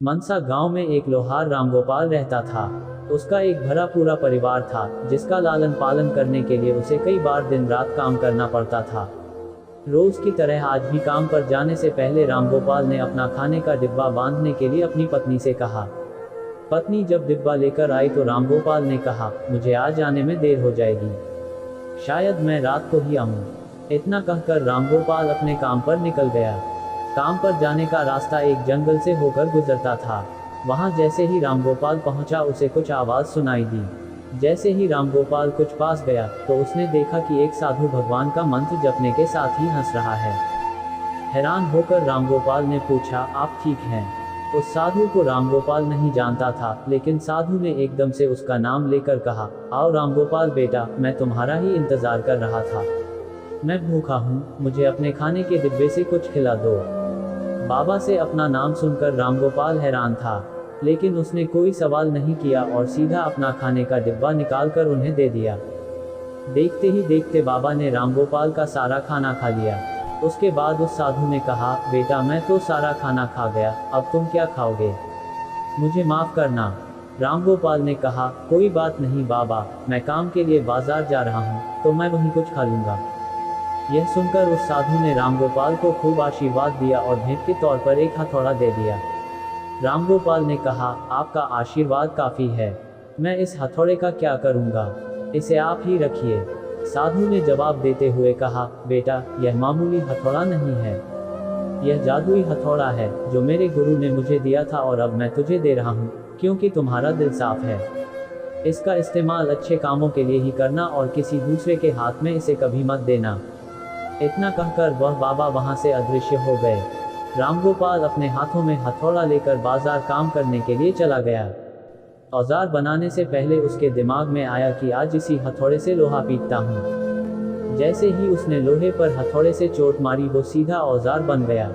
मनसा गांव में एक लोहार रामगोपाल रहता था। उसका एक भरा पूरा परिवार था, जिसका लालन पालन करने के लिए उसे कई बार दिन रात काम करना पड़ता था। रोज की तरह आज भी काम पर जाने से पहले रामगोपाल ने अपना खाने का डिब्बा बांधने के लिए अपनी पत्नी से कहा। पत्नी जब डिब्बा लेकर आई तो रामगोपाल ने कहा, मुझे आज आने में देर हो जाएगी, शायद मैं रात को ही आऊं। इतना कहकर रामगोपाल अपने काम पर निकल गया। काम पर जाने का रास्ता एक जंगल से होकर गुजरता था। वहां जैसे ही रामगोपाल पहुंचा उसे कुछ आवाज सुनाई दी। जैसे ही रामगोपाल कुछ पास गया तो उसने देखा कि एक साधु भगवान का मंत्र जपने के साथ ही हंस रहा है। हैरान होकर रामगोपाल ने पूछा, आप ठीक हैं? उस साधु को रामगोपाल नहीं जानता था, लेकिन साधु ने एकदम से उसका नाम लेकर कहा, आओ रामगोपाल बेटा, मैं तुम्हारा ही इंतजार कर रहा था। मैं भूखा हूँ, मुझे अपने खाने के डिब्बे से कुछ खिला दो। बाबा से अपना नाम सुनकर रामगोपाल हैरान था, लेकिन उसने कोई सवाल नहीं किया और सीधा अपना खाने का डिब्बा निकालकर उन्हें दे दिया। देखते ही देखते बाबा ने रामगोपाल का सारा खाना खा लिया। उसके बाद उस साधु ने कहा, बेटा मैं तो सारा खाना खा गया, अब तुम क्या खाओगे? मुझे माफ करना। रामगोपाल ने कहा, कोई बात नहीं बाबा, मैं काम के लिए बाजार जा रहा हूँ, तो मैं वहीं कुछ खा लूंगा। यह सुनकर उस साधु ने रामगोपाल को खूब आशीर्वाद दिया और भेंट के तौर पर एक हथौड़ा दे दिया। रामगोपाल ने कहा, आपका आशीर्वाद काफी है, मैं इस हथौड़े का क्या करूंगा, इसे आप ही रखिए। साधु ने जवाब देते हुए कहा, बेटा यह मामूली हथौड़ा नहीं है, यह जादुई हथौड़ा है जो मेरे गुरु ने मुझे दिया था और अब मैं तुझे दे रहा हूँ, क्योंकि तुम्हारा दिल साफ है। इसका इस्तेमाल अच्छे कामों के लिए ही करना और किसी दूसरे के हाथ में इसे कभी मत देना। इतना कहकर वह बाबा वहां से अदृश्य हो गए। रामगोपाल अपने हाथों में हथौड़ा लेकर बाजार काम करने के लिए चला गया। औजार बनाने से पहले उसके दिमाग में आया कि आज इसी हथौड़े से लोहा पीटता हूँ। जैसे ही उसने लोहे पर हथौड़े से चोट मारी वो सीधा औजार बन गया।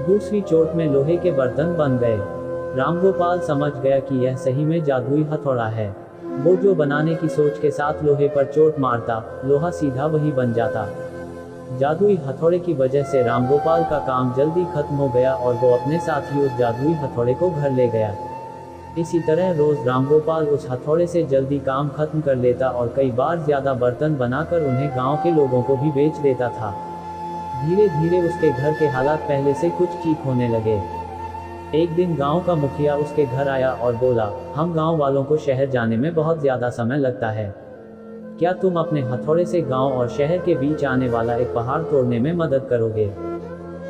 दूसरी चोट में लोहे के बर्तन बन गए। रामगोपाल समझ गया कि यह सही में जादुई हथौड़ा है। वो जो बनाने की सोच के साथ लोहे पर चोट मारता, लोहा सीधा वही बन जाता। जादुई हथौड़े की वजह से रामगोपाल का काम जल्दी खत्म हो गया और वो अपने साथ ही उस जादुई हथौड़े को घर ले गया। इसी तरह रोज रामगोपाल उस हथौड़े से जल्दी काम खत्म कर लेता और कई बार ज्यादा बर्तन बनाकर उन्हें गांव के लोगों को भी बेच देता था। धीरे धीरे उसके घर के हालात पहले से कुछ ठीक होने लगे। एक दिन गांव का मुखिया उसके घर आया और बोला, हम गांव वालों को शहर जाने में बहुत ज्यादा समय लगता है, क्या तुम अपने हथौड़े से गांव और शहर के बीच आने वाला एक पहाड़ तोड़ने में मदद करोगे?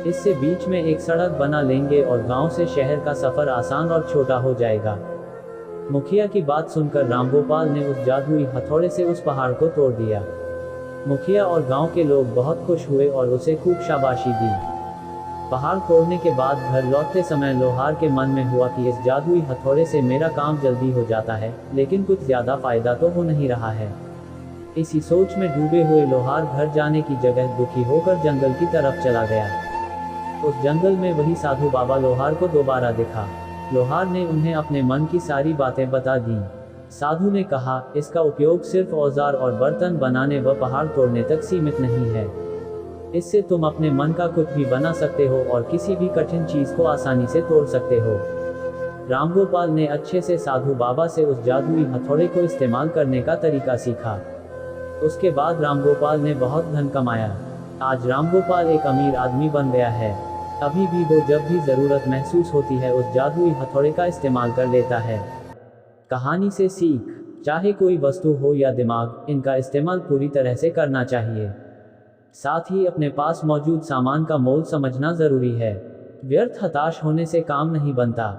इससे बीच में एक सड़क बना लेंगे और गांव से शहर का सफर आसान और छोटा हो जाएगा। मुखिया की बात सुनकर रामगोपाल ने उस जादुई हथौड़े से उस पहाड़ को तोड़ दिया। मुखिया और गांव के लोग बहुत खुश हुए और उसे खूब शाबाशी दी। पहाड़ तोड़ने के बाद घर लौटते समय लोहार के मन में हुआ कि इस जादुई हथौड़े से मेरा काम जल्दी हो जाता है, लेकिन कुछ ज्यादा फायदा तो हो नहीं रहा है। इसी सोच में डूबे हुए लोहार घर जाने की जगह दुखी होकर जंगल की तरफ चला गया। उस जंगल में वही साधु बाबा लोहार को दोबारा दिखा। लोहार ने उन्हें अपने मन की सारी बातें बता दी। साधु ने कहा, इसका उपयोग सिर्फ औजार और बर्तन बनाने व पहाड़ तोड़ने तक सीमित नहीं है, इससे तुम अपने मन का कुछ भी बना सकते हो और किसी भी कठिन चीज को आसानी से तोड़ सकते हो। रामगोपाल ने अच्छे से साधु बाबा से उस जादुई हथौड़े को इस्तेमाल करने का तरीका सीखा। उसके बाद रामगोपाल ने बहुत धन कमाया। आज रामगोपाल एक अमीर आदमी बन गया है। अभी भी वो जब भी जरूरत महसूस होती है उस जादुई हथौड़े का इस्तेमाल कर लेता है। कहानी से सीख, चाहे कोई वस्तु हो या दिमाग, इनका इस्तेमाल पूरी तरह से करना चाहिए। साथ ही अपने पास मौजूद सामान का मोल समझना जरूरी है। व्यर्थ हताश होने से काम नहीं बनता।